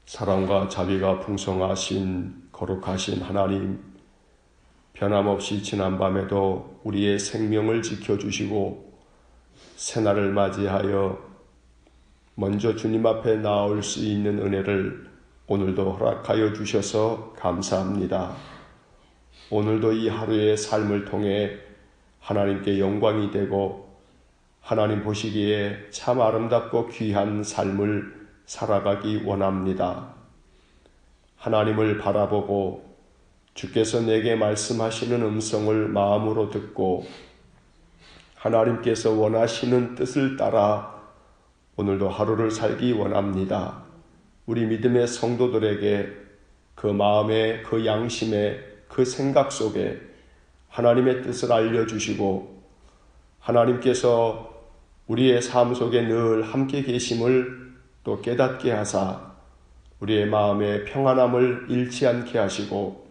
사랑과 자비가 풍성하신 거룩하신 하나님, 변함없이 지난밤에도 우리의 생명을 지켜주시고 새날을 맞이하여 먼저 주님 앞에 나올 수 있는 은혜를 오늘도 허락하여 주셔서 감사합니다. 오늘도 이 하루의 삶을 통해 하나님께 영광이 되고 하나님 보시기에 참 아름답고 귀한 삶을 살아가기 원합니다. 하나님을 바라보고 주께서 내게 말씀하시는 음성을 마음으로 듣고 하나님께서 원하시는 뜻을 따라 오늘도 하루를 살기 원합니다. 우리 믿음의 성도들에게 그 마음에, 그 양심에, 그 생각 속에 하나님의 뜻을 알려주시고 하나님께서 우리의 삶 속에 늘 함께 계심을 또 깨닫게 하사 우리의 마음에 평안함을 잃지 않게 하시고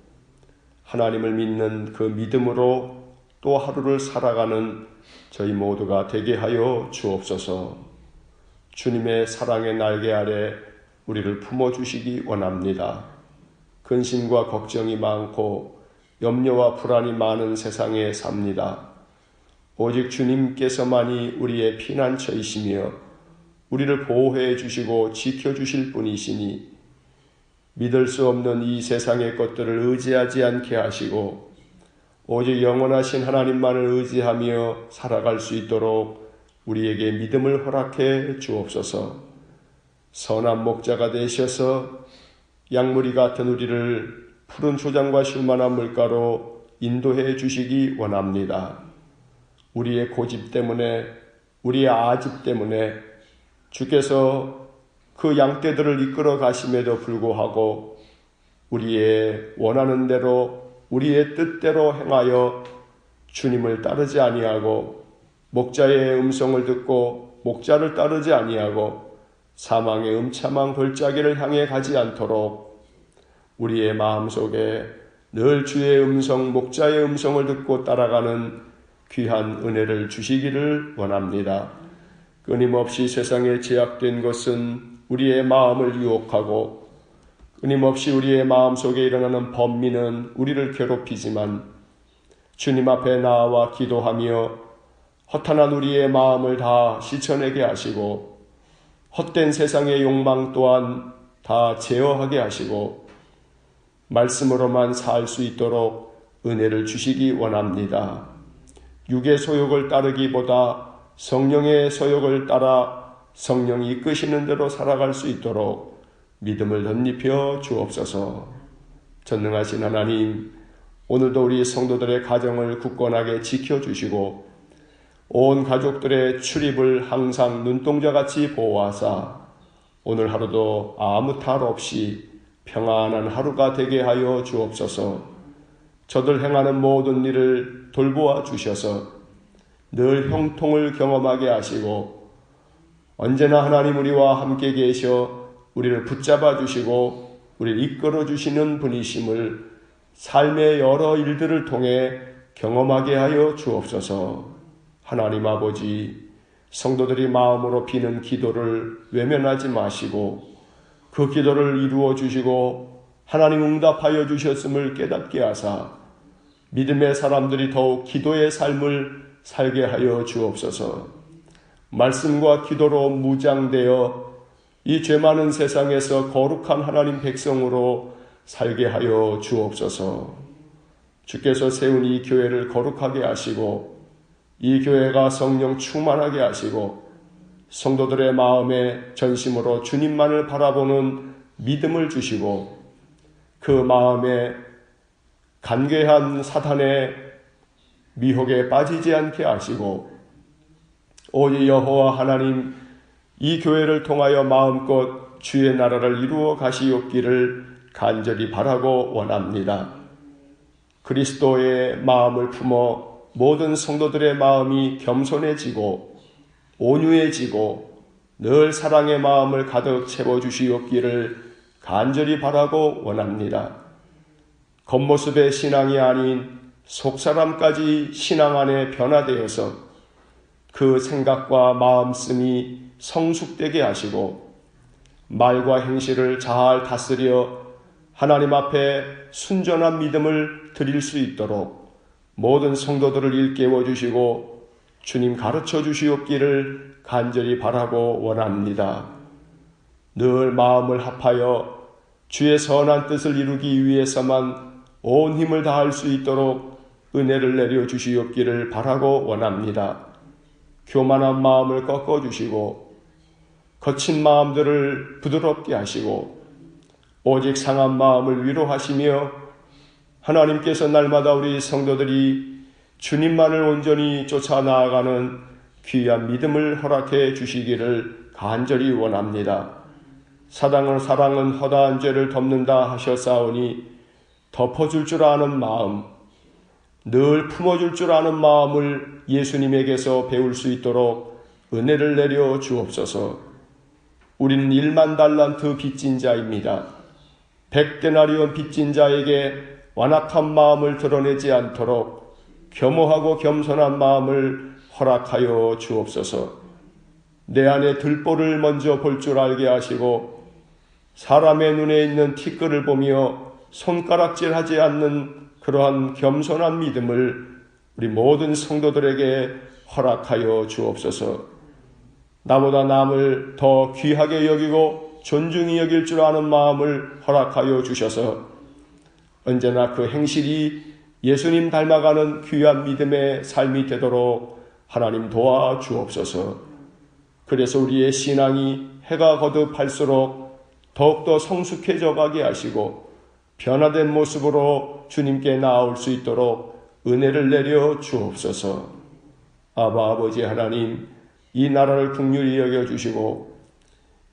하나님을 믿는 그 믿음으로 또 하루를 살아가는 저희 모두가 되게 하여 주옵소서. 주님의 사랑의 날개 아래 우리를 품어주시기 원합니다. 근심과 걱정이 많고 염려와 불안이 많은 세상에 삽니다. 오직 주님께서만이 우리의 피난처이시며 우리를 보호해 주시고 지켜주실 분이시니 믿을 수 없는 이 세상의 것들을 의지하지 않게 하시고 오직 영원하신 하나님만을 의지하며 살아갈 수 있도록 우리에게 믿음을 허락해 주옵소서. 선한 목자가 되셔서 양무리 같은 우리를 푸른 초장과 쉴만한 물가로 인도해 주시기 원합니다. 우리의 고집 때문에, 우리의 아집 때문에 주께서 그 양떼들을 이끌어 가심에도 불구하고 우리의 원하는 대로 우리의 뜻대로 행하여 주님을 따르지 아니하고 목자의 음성을 듣고 목자를 따르지 아니하고 사망의 음참한 골짜기를 향해 가지 않도록 우리의 마음속에 늘 주의 음성, 목자의 음성을 듣고 따라가는 귀한 은혜를 주시기를 원합니다. 끊임없이 세상에 제약된 것은 우리의 마음을 유혹하고 끊임없이 우리의 마음속에 일어나는 번민은 우리를 괴롭히지만 주님 앞에 나와 기도하며 허탄한 우리의 마음을 다 씻어내게 하시고 헛된 세상의 욕망 또한 다 제어하게 하시고 말씀으로만 살 수 있도록 은혜를 주시기 원합니다. 육의 소욕을 따르기보다 성령의 소욕을 따라 성령이 이끄시는 대로 살아갈 수 있도록 믿음을 덧입혀 주옵소서. 전능하신 하나님, 오늘도 우리 성도들의 가정을 굳건하게 지켜주시고 온 가족들의 출입을 항상 눈동자같이 보호하사 오늘 하루도 아무 탈 없이 평안한 하루가 되게 하여 주옵소서. 저들 행하는 모든 일을 돌보아 주셔서 늘 형통을 경험하게 하시고 언제나 하나님 우리와 함께 계셔 우리를 붙잡아 주시고 우리를 이끌어 주시는 분이심을 삶의 여러 일들을 통해 경험하게 하여 주옵소서. 하나님 아버지, 성도들이 마음으로 비는 기도를 외면하지 마시고 그 기도를 이루어 주시고 하나님 응답하여 주셨음을 깨닫게 하사 믿음의 사람들이 더욱 기도의 삶을 살게 하여 주옵소서. 말씀과 기도로 무장되어 이 죄 많은 세상에서 거룩한 하나님 백성으로 살게 하여 주옵소서. 주께서 세운 이 교회를 거룩하게 하시고 이 교회가 성령 충만하게 하시고 성도들의 마음에 전심으로 주님만을 바라보는 믿음을 주시고 그 마음에 간괴한 사탄의 미혹에 빠지지 않게 하시고 오직 여호와 하나님 이 교회를 통하여 마음껏 주의 나라를 이루어 가시옵기를 간절히 바라고 원합니다. 그리스도의 마음을 품어 모든 성도들의 마음이 겸손해지고 온유해지고 늘 사랑의 마음을 가득 채워주시옵기를 간절히 바라고 원합니다. 겉모습의 신앙이 아닌 속사람까지 신앙 안에 변화되어서 그 생각과 마음씀이 성숙되게 하시고 말과 행실을 잘 다스려 하나님 앞에 순전한 믿음을 드릴 수 있도록 모든 성도들을 일깨워 주시고 주님 가르쳐 주시옵기를 간절히 바라고 원합니다. 늘 마음을 합하여 주의 선한 뜻을 이루기 위해서만 온 힘을 다할 수 있도록 은혜를 내려 주시옵기를 바라고 원합니다. 교만한 마음을 꺾어 주시고 거친 마음들을 부드럽게 하시고 오직 상한 마음을 위로하시며 하나님께서 날마다 우리 성도들이 주님만을 온전히 쫓아 나아가는 귀한 믿음을 허락해 주시기를 간절히 원합니다. 사랑은 허다한 죄를 덮는다 하셨사오니 덮어줄 줄 아는 마음, 늘 품어줄 줄 아는 마음을 예수님에게서 배울 수 있도록 은혜를 내려 주옵소서. 우리는 1만 달란트 빚진 자입니다. 100데나리온 빚진 자에게 완악한 마음을 드러내지 않도록 겸허하고 겸손한 마음을 허락하여 주옵소서. 내 안에 들보를 먼저 볼 줄 알게 하시고 사람의 눈에 있는 티끌을 보며 손가락질하지 않는 그러한 겸손한 믿음을 우리 모든 성도들에게 허락하여 주옵소서. 나보다 남을 더 귀하게 여기고 존중히 여길 줄 아는 마음을 허락하여 주셔서 언제나 그 행실이 예수님 닮아가는 귀한 믿음의 삶이 되도록 하나님 도와 주옵소서. 그래서 우리의 신앙이 해가 거듭할수록 더욱더 성숙해져 가게 하시고 변화된 모습으로 주님께 나아올 수 있도록 은혜를 내려 주옵소서. 아버지 하나님, 이 나라를 긍휼히 여겨주시고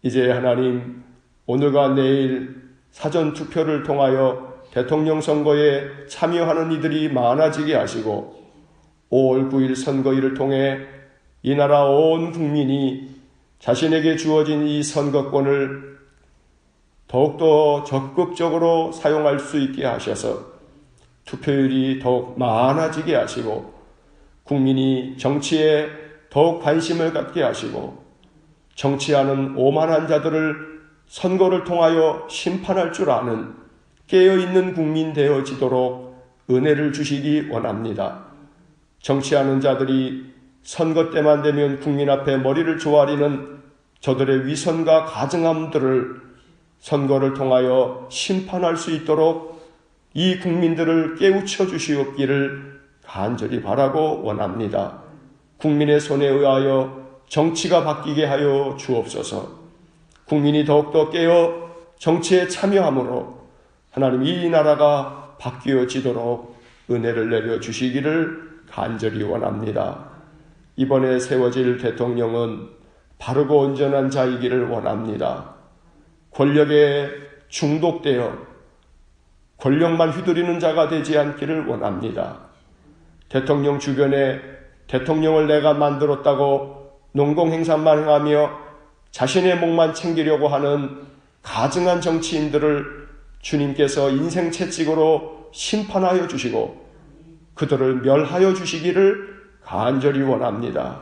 이제 하나님 오늘과 내일 사전투표를 통하여 대통령 선거에 참여하는 이들이 많아지게 하시고 5월 9일 선거일을 통해 이 나라 온 국민이 자신에게 주어진 이 선거권을 더욱더 적극적으로 사용할 수 있게 하셔서 투표율이 더욱 많아지게 하시고 국민이 정치에 더욱 관심을 갖게 하시고 정치하는 오만한 자들을 선거를 통하여 심판할 줄 아는 깨어있는 국민 되어지도록 은혜를 주시기 원합니다. 정치하는 자들이 선거 때만 되면 국민 앞에 머리를 조아리는 저들의 위선과 가증함들을 선거를 통하여 심판할 수 있도록 이 국민들을 깨우쳐 주시옵기를 간절히 바라고 원합니다. 국민의 손에 의하여 정치가 바뀌게 하여 주옵소서. 국민이 더욱더 깨어 정치에 참여함으로 하나님 이 나라가 바뀌어지도록 은혜를 내려 주시기를 간절히 원합니다. 이번에 세워질 대통령은 바르고 온전한 자이기를 원합니다. 권력에 중독되어 권력만 휘두르는 자가 되지 않기를 원합니다. 대통령 주변에 대통령을 내가 만들었다고 농공행사만 행하며 자신의 목만 챙기려고 하는 가증한 정치인들을 주님께서 인생 채찍으로 심판하여 주시고 그들을 멸하여 주시기를 간절히 원합니다.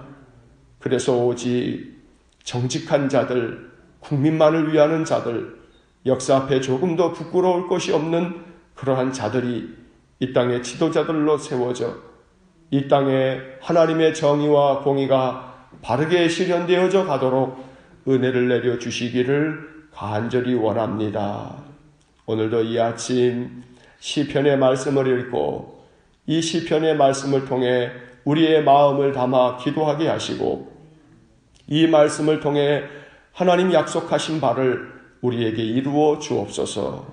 그래서 오직 정직한 자들, 국민만을 위하는 자들, 역사 앞에 조금 더 부끄러울 것이 없는 그러한 자들이 이 땅의 지도자들로 세워져 이 땅에 하나님의 정의와 공의가 바르게 실현되어져 가도록 은혜를 내려 주시기를 간절히 원합니다. 오늘도 이 아침 시편의 말씀을 읽고 이 시편의 말씀을 통해 우리의 마음을 담아 기도하게 하시고 이 말씀을 통해 하나님 약속하신 바를 우리에게 이루어 주옵소서.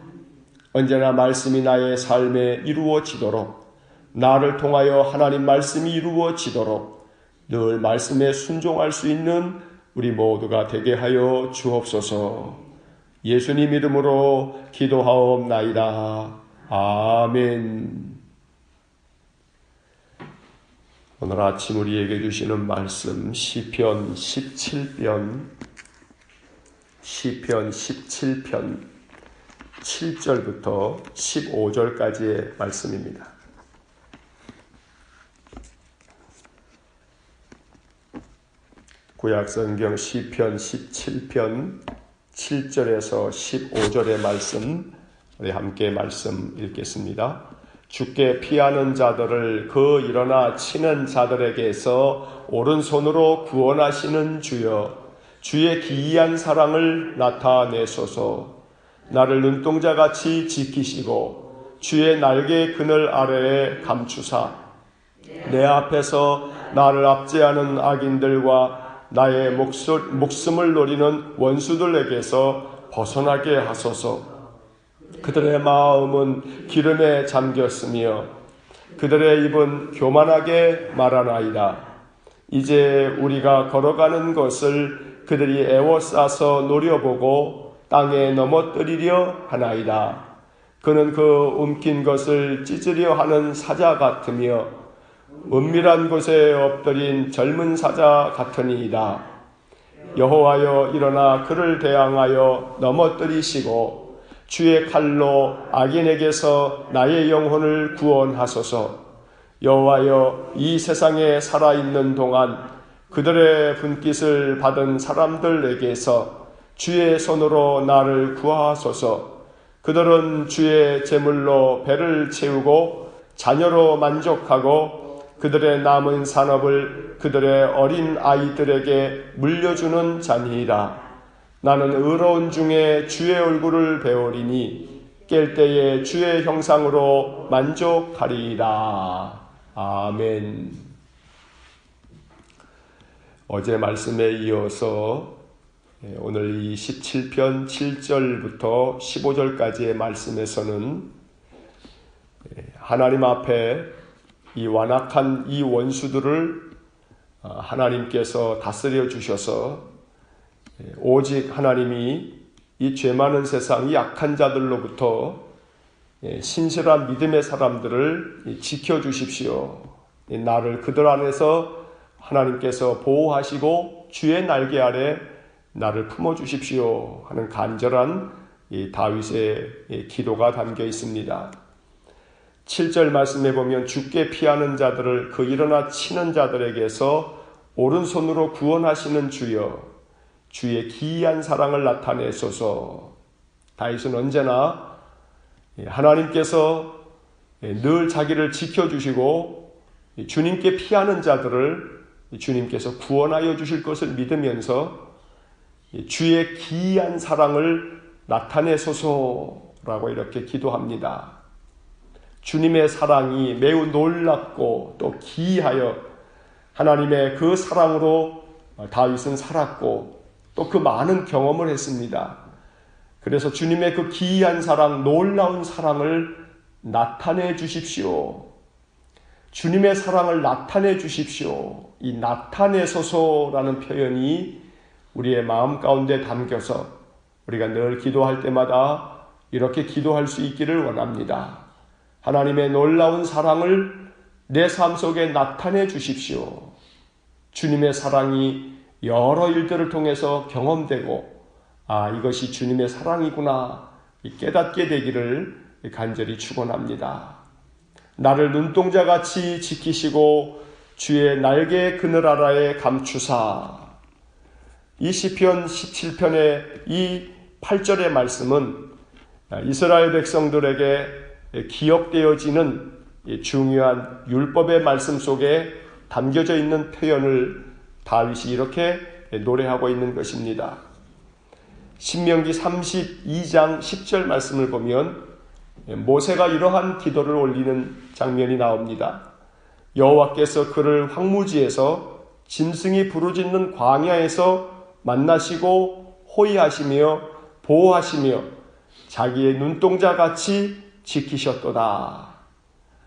언제나 말씀이 나의 삶에 이루어지도록 나를 통하여 하나님 말씀이 이루어지도록 늘 말씀에 순종할 수 있는 우리 모두가 되게 하여 주옵소서. 예수님 이름으로 기도하옵나이다. 아멘. 오늘 아침 우리에게 주시는 말씀 시편 17편 7절부터 15절까지의 말씀입니다. 구약성경 시편 17편 7절에서 15절의 말씀, 우리 함께 말씀 읽겠습니다. 주께 피하는 자들을 그 일어나 치는 자들에게서 오른손으로 구원하시는 주여, 주의 기이한 사랑을 나타내소서. 나를 눈동자같이 지키시고 주의 날개 그늘 아래에 감추사 내 앞에서 나를 압제하는 악인들과 나의 목숨을 노리는 원수들에게서 벗어나게 하소서. 그들의 마음은 기름에 잠겼으며 그들의 입은 교만하게 말하나이다. 이제 우리가 걸어가는 것을 그들이 애워싸서 노려보고 땅에 넘어뜨리려 하나이다. 그는 그 움킨 것을 찢으려 하는 사자 같으며 은밀한 곳에 엎드린 젊은 사자 같으니이다. 여호와여, 일어나 그를 대항하여 넘어뜨리시고 주의 칼로 악인에게서 나의 영혼을 구원하소서. 여호와여, 이 세상에 살아있는 동안 그들의 분깃을 받은 사람들에게서 주의 손으로 나를 구하소서. 그들은 주의 제물로 배를 채우고 자녀로 만족하고 그들의 남은 산업을 그들의 어린 아이들에게 물려주는 자니이다. 나는 의로운 중에 주의 얼굴을 배우리니 깰 때에 주의 형상으로 만족하리이다. 아멘. 어제 말씀에 이어서 오늘 이 17편 7절부터 15절까지의 말씀에서는 하나님 앞에 이 완악한 이 원수들을 하나님께서 다스려 주셔서 오직 하나님이 이 죄 많은 세상, 이 악한 자들로부터 신실한 믿음의 사람들을 지켜주십시오. 나를 그들 안에서 하나님께서 보호하시고 주의 날개 아래 나를 품어주십시오 하는 간절한 이 다윗의 기도가 담겨 있습니다. 7절 말씀에 보면 주께 피하는 자들을 그 일어나 치는 자들에게서 오른손으로 구원하시는 주여, 주의 기이한 사랑을 나타내소서. 다윗은 언제나 하나님께서 늘 자기를 지켜주시고 주님께 피하는 자들을 주님께서 구원하여 주실 것을 믿으면서 주의 기이한 사랑을 나타내소서라고 이렇게 기도합니다. 주님의 사랑이 매우 놀랍고 또 기이하여 하나님의 그 사랑으로 다윗은 살았고 또 그 많은 경험을 했습니다. 그래서 주님의 그 기이한 사랑, 놀라운 사랑을 나타내 주십시오. 주님의 사랑을 나타내 주십시오. 이 나타내소서라는 표현이 우리의 마음 가운데 담겨서 우리가 늘 기도할 때마다 이렇게 기도할 수 있기를 원합니다. 하나님의 놀라운 사랑을 내 삶 속에 나타내 주십시오. 주님의 사랑이 여러 일들을 통해서 경험되고 이것이 주님의 사랑이구나 깨닫게 되기를 간절히 축원합니다. 나를 눈동자같이 지키시고 주의 날개 그늘 아래에 감추사. 이 시편 17편의 이 8절의 말씀은 이스라엘 백성들에게 기억되어지는 중요한 율법의 말씀 속에 담겨져 있는 표현을 다윗이 이렇게 노래하고 있는 것입니다. 신명기 32장 10절 말씀을 보면 모세가 이러한 기도를 올리는 장면이 나옵니다. 여호와께서 그를 황무지에서 짐승이 부르짖는 광야에서 만나시고 호위하시며 보호하시며 자기의 눈동자같이 지키셨도다.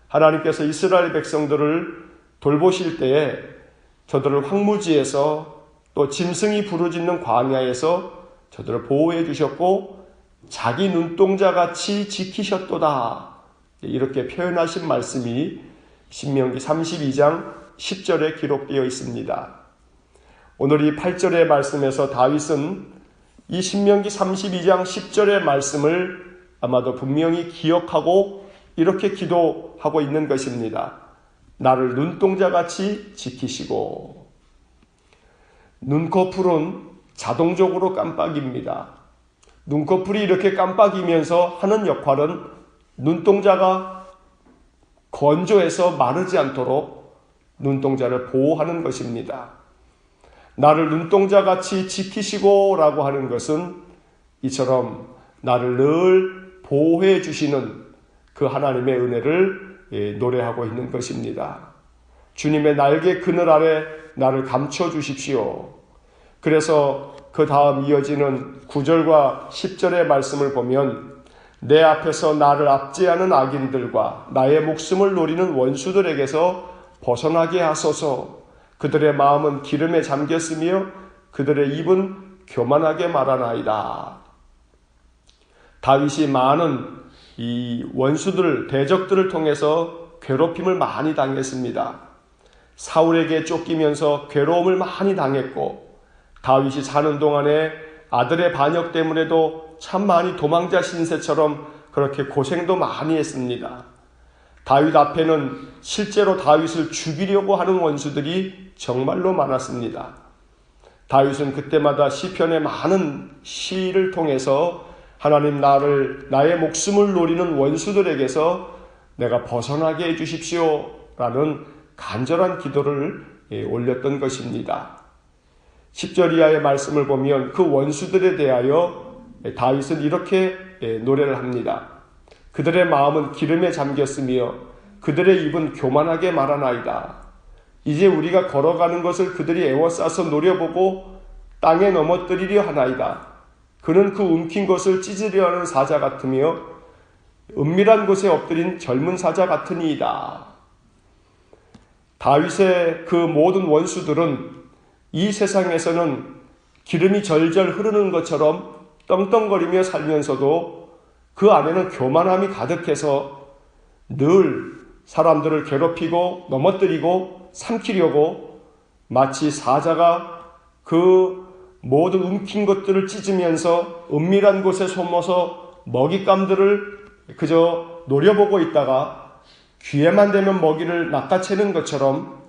하나님께서 이스라엘 백성들을 돌보실 때에 저들을 황무지에서 또 짐승이 부르짖는 광야에서 저들을 보호해 주셨고 자기 눈동자같이 지키셨도다. 이렇게 표현하신 말씀이 신명기 32장 10절에 기록되어 있습니다. 오늘 이 8절의 말씀에서 다윗은 이 신명기 32장 10절의 말씀을 아마도 분명히 기억하고 이렇게 기도하고 있는 것입니다. 나를 눈동자같이 지키시고. 눈꺼풀은 자동적으로 깜빡입니다. 눈꺼풀이 이렇게 깜빡이면서 하는 역할은 눈동자가 건조해서 마르지 않도록 눈동자를 보호하는 것입니다. 나를 눈동자같이 지키시고 라고 하는 것은 이처럼 나를 늘 보호해 주시는 그 하나님의 은혜를 노래하고 있는 것입니다. 주님의 날개 그늘 아래 나를 감춰 주십시오. 그래서 그 다음 이어지는 9절과 10절의 말씀을 보면 내 앞에서 나를 압제하는 악인들과 나의 목숨을 노리는 원수들에게서 벗어나게 하소서. 그들의 마음은 기름에 잠겼으며 그들의 입은 교만하게 말하나이다. 다윗이 많은 이 원수들, 대적들을 통해서 괴롭힘을 많이 당했습니다. 사울에게 쫓기면서 괴로움을 많이 당했고 다윗이 사는 동안에 아들의 반역 때문에도 참 많이 도망자 신세처럼 그렇게 고생도 많이 했습니다. 다윗 앞에는 실제로 다윗을 죽이려고 하는 원수들이 정말로 많았습니다. 다윗은 그때마다 시편의 많은 시를 통해서 하나님 나의 목숨을 노리는 원수들에게서 내가 벗어나게 해주십시오 라는 간절한 기도를 올렸던 것입니다. 10절 이하의 말씀을 보면 그 원수들에 대하여 다윗은 이렇게 노래를 합니다. 그들의 마음은 기름에 잠겼으며 그들의 입은 교만하게 말하나이다. 이제 우리가 걸어가는 것을 그들이 애워싸서 노려보고 땅에 넘어뜨리려 하나이다. 그는 그 움킨 것을 찢으려 하는 사자 같으며 은밀한 곳에 엎드린 젊은 사자 같으니이다. 다윗의 그 모든 원수들은 이 세상에서는 기름이 절절 흐르는 것처럼 떵떵거리며 살면서도 그 안에는 교만함이 가득해서 늘 사람들을 괴롭히고 넘어뜨리고 삼키려고 마치 사자가 그 모든 움킨 것들을 찢으면서 은밀한 곳에 숨어서 먹잇감들을 그저 노려보고 있다가 기회만 되면 먹이를 낚아채는 것처럼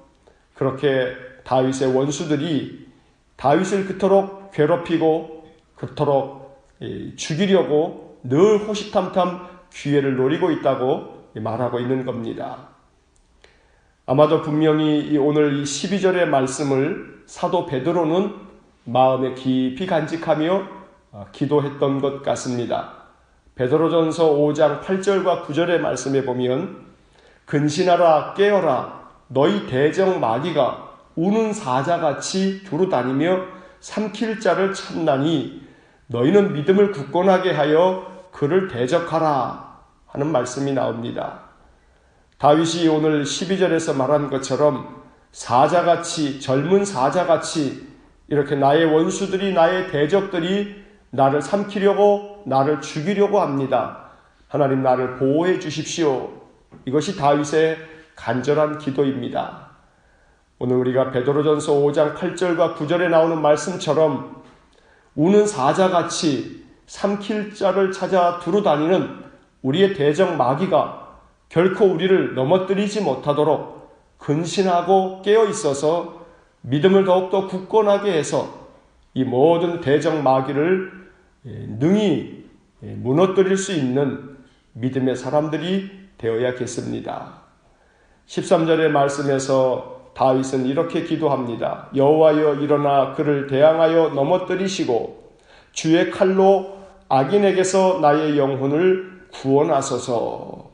그렇게 다윗의 원수들이 다윗을 그토록 괴롭히고 그토록 죽이려고 늘 호시탐탐 기회를 노리고 있다고 말하고 있는 겁니다. 아마도 분명히 오늘 이 12절의 말씀을 사도 베드로는 마음에 깊이 간직하며 기도했던 것 같습니다. 베드로전서 5장 8절과 9절의 말씀에 보면 근신하라 깨어라 너희 대적 마귀가 우는 사자같이 두루다니며 삼킬 자를 찾나니 너희는 믿음을 굳건하게 하여 그를 대적하라 하는 말씀이 나옵니다. 다윗이 오늘 12절에서 말한 것처럼 사자같이 젊은 사자같이 이렇게 나의 원수들이 나의 대적들이 나를 삼키려고 나를 죽이려고 합니다. 하나님 나를 보호해 주십시오. 이것이 다윗의 간절한 기도입니다. 오늘 우리가 베드로전서 5장 8절과 9절에 나오는 말씀처럼 우는 사자같이 삼킬 자를 찾아 두루다니는 우리의 대적 마귀가 결코 우리를 넘어뜨리지 못하도록 근신하고 깨어 있어서 믿음을 더욱더 굳건하게 해서 이 모든 대적 마귀를 능히 무너뜨릴 수 있는 믿음의 사람들이 되어야겠습니다. 13절의 말씀에서 다윗은 이렇게 기도합니다. 여호와여 일어나 그를 대항하여 넘어뜨리시고 주의 칼로 악인에게서 나의 영혼을 구원하소서.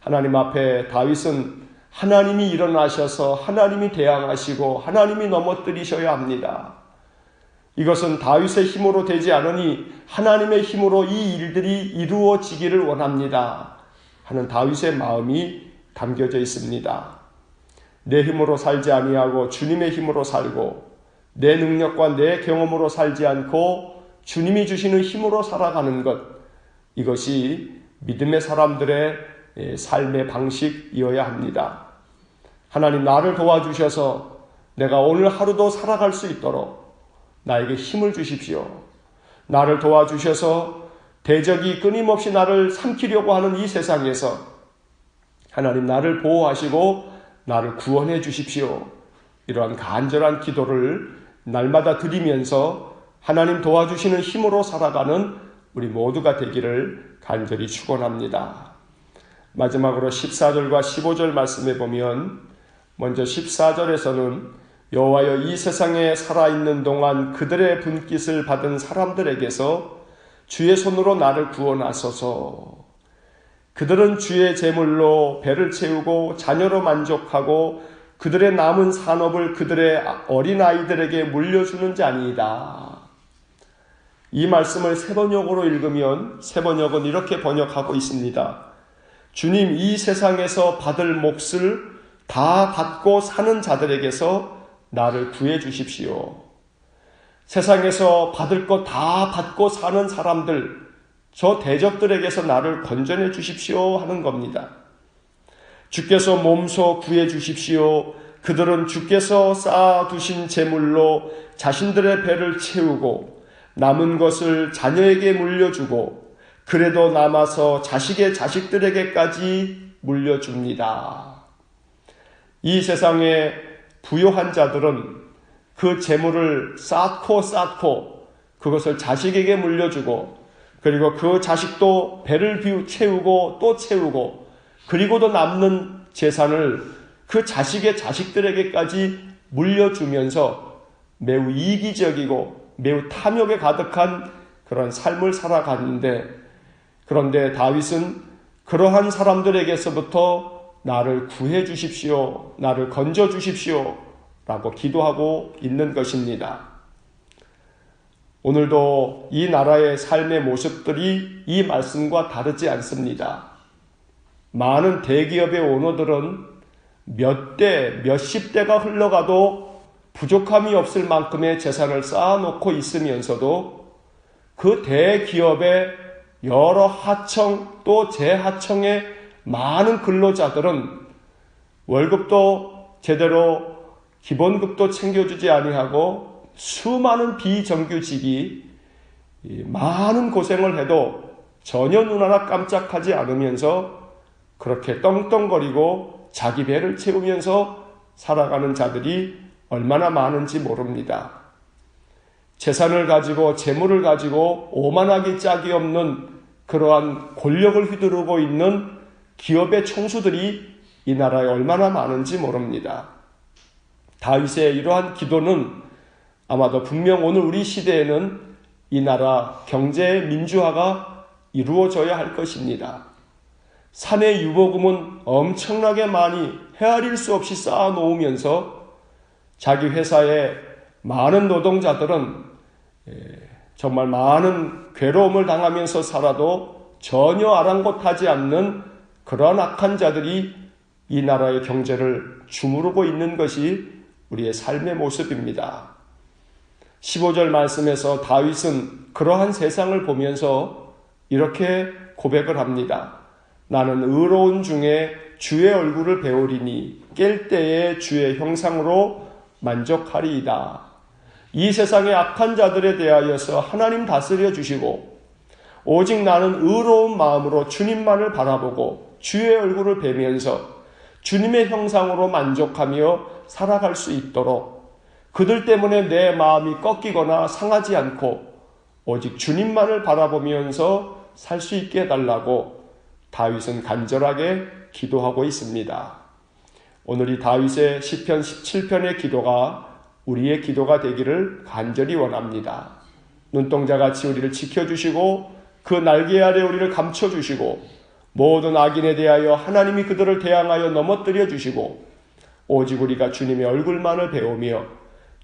하나님 앞에 다윗은 하나님이 일어나셔서 하나님이 대항하시고 하나님이 넘어뜨리셔야 합니다. 이것은 다윗의 힘으로 되지 않으니 하나님의 힘으로 이 일들이 이루어지기를 원합니다 하는 다윗의 마음이 담겨져 있습니다. 내 힘으로 살지 아니하고 주님의 힘으로 살고 내 능력과 내 경험으로 살지 않고 주님이 주시는 힘으로 살아가는 것, 이것이 믿음의 사람들의 삶의 방식이어야 합니다. 하나님 나를 도와주셔서 내가 오늘 하루도 살아갈 수 있도록 나에게 힘을 주십시오. 나를 도와주셔서 대적이 끊임없이 나를 삼키려고 하는 이 세상에서 하나님 나를 보호하시고 나를 구원해 주십시오. 이러한 간절한 기도를 날마다 드리면서 하나님 도와주시는 힘으로 살아가는 우리 모두가 되기를 간절히 축원합니다. 마지막으로 14절과 15절 말씀에 보면 먼저 14절에서는 여호와여 이 세상에 살아있는 동안 그들의 분깃을 받은 사람들에게서 주의 손으로 나를 구원하소서. 그들은 주의 제물로 배를 채우고 자녀로 만족하고 그들의 남은 산업을 그들의 어린아이들에게 물려주는 자니이다. 이 말씀을 세번역으로 읽으면 세번역은 이렇게 번역하고 있습니다. 주님, 이 세상에서 받을 몫을 다 받고 사는 자들에게서 나를 구해 주십시오. 세상에서 받을 것 다 받고 사는 사람들, 저 대적들에게서 나를 건져내 주십시오 하는 겁니다. 주께서 몸소 구해 주십시오. 그들은 주께서 쌓아두신 재물로 자신들의 배를 채우고 남은 것을 자녀에게 물려주고 그래도 남아서 자식의 자식들에게까지 물려줍니다. 이 세상에 부요한 자들은 그 재물을 쌓고 그것을 자식에게 물려주고 그리고 그 자식도 배를 채우고 또 채우고 그리고도 남는 재산을 그 자식의 자식들에게까지 물려주면서 매우 이기적이고 매우 탐욕에 가득한 그런 삶을 살아가는데, 그런데 다윗은 그러한 사람들에게서부터 나를 구해 주십시오, 나를 건져 주십시오 라고 기도하고 있는 것입니다. 오늘도 이 나라의 삶의 모습들이 이 말씀과 다르지 않습니다. 많은 대기업의 오너들은 몇 대, 몇십 대가 흘러가도 부족함이 없을 만큼의 재산을 쌓아놓고 있으면서도 그 대기업의 여러 하청 또 재하청의 많은 근로자들은 월급도 제대로 기본급도 챙겨주지 아니하고 수많은 비정규직이 많은 고생을 해도 전혀 눈 하나 깜짝하지 않으면서 그렇게 떵떵거리고 자기 배를 채우면서 살아가는 자들이 얼마나 많은지 모릅니다. 재산을 가지고 재물을 가지고 오만하기 짝이 없는 그러한 권력을 휘두르고 있는 기업의 총수들이 이 나라에 얼마나 많은지 모릅니다. 다윗의 이러한 기도는 아마도 분명 오늘 우리 시대에는 이 나라 경제의 민주화가 이루어져야 할 것입니다. 사내 유보금은 엄청나게 많이 헤아릴 수 없이 쌓아놓으면서 자기 회사의 많은 노동자들은 정말 많은 괴로움을 당하면서 살아도 전혀 아랑곳하지 않는 그런 악한 자들이 이 나라의 경제를 주무르고 있는 것이 우리의 삶의 모습입니다. 15절 말씀에서 다윗은 그러한 세상을 보면서 이렇게 고백을 합니다. 나는 의로운 중에 주의 얼굴을 배우리니 깰 때에 주의 형상으로 만족하리이다. 이 세상의 악한 자들에 대하여서 하나님 다스려 주시고 오직 나는 의로운 마음으로 주님만을 바라보고 주의 얼굴을 뵈면서 주님의 형상으로 만족하며 살아갈 수 있도록 그들 때문에 내 마음이 꺾이거나 상하지 않고 오직 주님만을 바라보면서 살 수 있게 해달라고 다윗은 간절하게 기도하고 있습니다. 오늘 이 다윗의 시편 17편의 기도가 우리의 기도가 되기를 간절히 원합니다. 눈동자같이 우리를 지켜주시고 그 날개 아래 우리를 감춰주시고 모든 악인에 대하여 하나님이 그들을 대항하여 넘어뜨려 주시고 오직 우리가 주님의 얼굴만을 배우며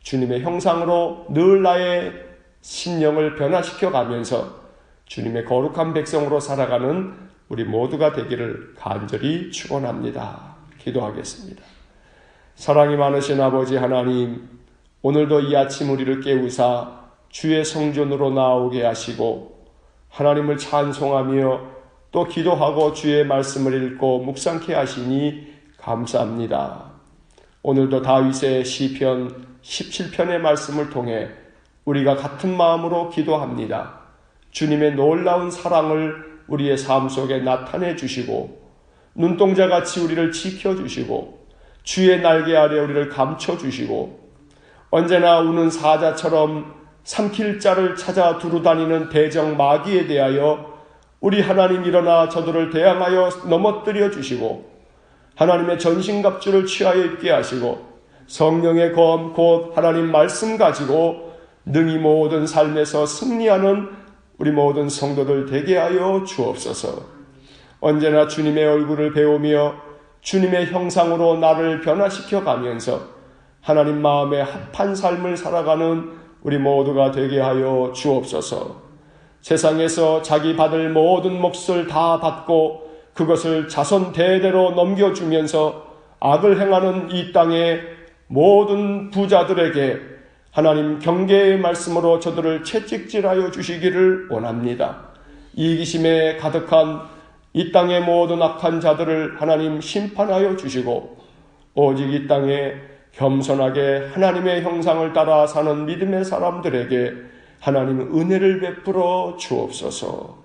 주님의 형상으로 늘 나의 심령을 변화시켜 가면서 주님의 거룩한 백성으로 살아가는 우리 모두가 되기를 간절히 축원합니다. 기도하겠습니다. 사랑이 많으신 아버지 하나님, 오늘도 이 아침 우리를 깨우사 주의 성전으로 나오게 하시고 하나님을 찬송하며 또 기도하고 주의 말씀을 읽고 묵상케 하시니 감사합니다. 오늘도 다윗의 시편 17편의 말씀을 통해 우리가 같은 마음으로 기도합니다. 주님의 놀라운 사랑을 우리의 삶 속에 나타내 주시고 눈동자같이 우리를 지켜주시고 주의 날개 아래 우리를 감춰주시고 언제나 우는 사자처럼 삼킬 자를 찾아 두루다니는 대적 마귀에 대하여 우리 하나님 일어나 저들을 대항하여 넘어뜨려 주시고 하나님의 전신갑주를 취하여 입게 하시고 성령의 검 곧 하나님 말씀 가지고 능히 모든 삶에서 승리하는 우리 모든 성도들 되게 하여 주옵소서. 언제나 주님의 얼굴을 배우며 주님의 형상으로 나를 변화시켜 가면서 하나님 마음에 합한 삶을 살아가는 우리 모두가 되게 하여 주옵소서. 세상에서 자기 받을 모든 몫을 다 받고 그것을 자손 대대로 넘겨주면서 악을 행하는 이 땅의 모든 부자들에게 하나님 경계의 말씀으로 저들을 채찍질하여 주시기를 원합니다. 이기심에 가득한 이 땅의 모든 악한 자들을 하나님 심판하여 주시고 오직 이 땅에 겸손하게 하나님의 형상을 따라 사는 믿음의 사람들에게 하나님 은혜를 베풀어 주옵소서.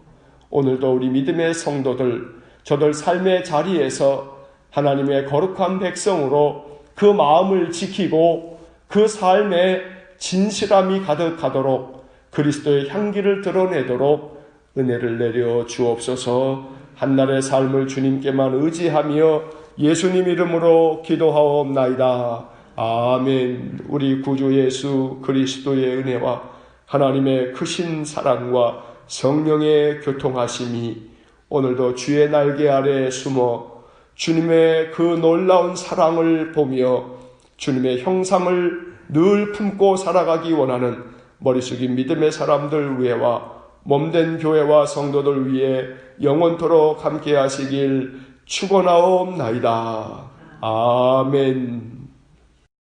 오늘도 우리 믿음의 성도들 저들 삶의 자리에서 하나님의 거룩한 백성으로 그 마음을 지키고 그 삶에 진실함이 가득하도록 그리스도의 향기를 드러내도록 은혜를 내려 주옵소서. 한날의 삶을 주님께만 의지하며 예수님 이름으로 기도하옵나이다. 아멘. 우리 구주 예수 그리스도의 은혜와 하나님의 크신 사랑과 성령의 교통하심이 오늘도 주의 날개 아래 숨어 주님의 그 놀라운 사랑을 보며 주님의 형상을 늘 품고 살아가기 원하는 머리 숙인 믿음의 사람들 위에와 몸된 교회와 성도들 위해 영원토록 함께 하시길 축원하옵나이다. 아멘.